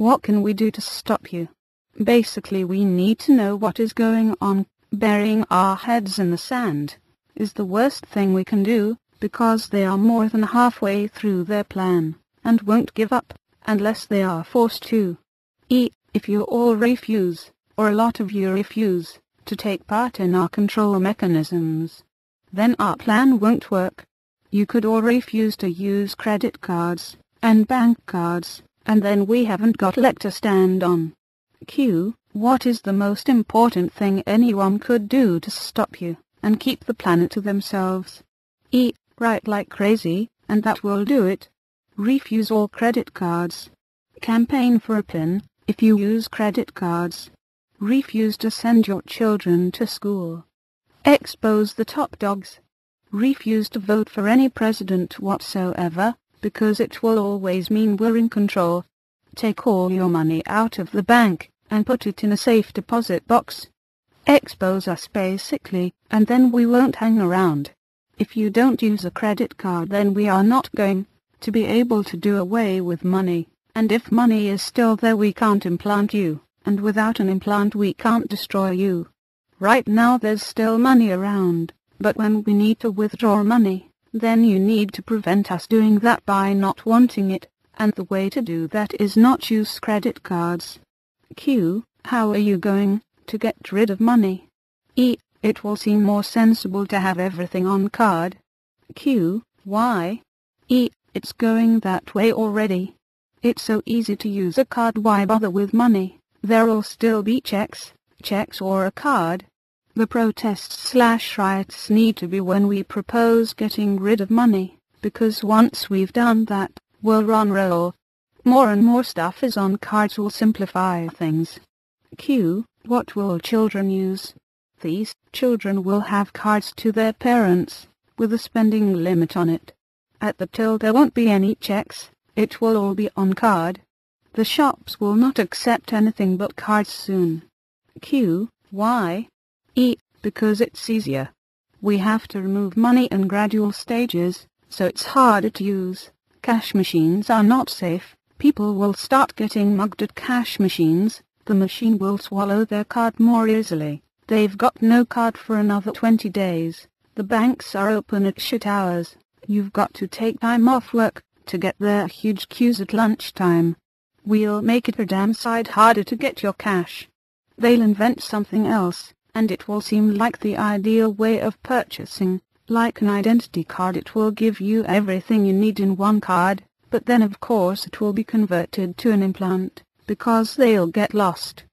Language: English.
What can we do to stop you? Basically, we need to know what is going on. Burying our heads in the sand is the worst thing we can do, because they are more than halfway through their plan, and won't give up, unless they are forced to. If you all refuse, or a lot of you refuse, to take part in our control mechanisms, then our plan won't work. You could all refuse to use credit cards and bank cards, and then we haven't got leg to stand on. What is the most important thing anyone could do to stop you, and keep the planet to themselves? Write like crazy, and that will do it. Refuse all credit cards. Campaign for a pin, if you use credit cards. Refuse to send your children to school. Expose the top dogs. Refuse to vote for any president whatsoever, because it will always mean we're in control. Take all your money out of the bank, and put it in a safe deposit box. Expose us basically, and then we won't hang around. If you don't use a credit card, then we are not going to be able to do away with money, and if money is still there, we can't implant you, and without an implant we can't destroy you. Right now there's still money around, but when we need to withdraw money, then you need to prevent us doing that by not wanting it, and the way to do that is not use credit cards. How are you going to get rid of money? It will seem more sensible to have everything on card. Why? It's going that way already. It's so easy to use a card, why bother with money? There'll still be checks or a card. The protests/riots need to be when we propose getting rid of money, because once we've done that, we'll roll. More and more stuff is on cards will simplify things. What will children use? These children will have cards to their parents, with a spending limit on it. At the till there won't be any checks, it will all be on card. The shops will not accept anything but cards soon. Why? Because it's easier. We have to remove money in gradual stages, so it's harder to use. Cash machines are not safe. People will start getting mugged at cash machines. The machine will swallow their card more easily. They've got no card for another 20 days. The banks are open at shit hours. You've got to take time off work to get there. Huge queues at lunchtime. We'll make it a damn sight harder to get your cash. They'll invent something else, and it will seem like the ideal way of purchasing. Like an identity card, it will give you everything you need in one card, but then of course it will be converted to an implant, because they'll get lost.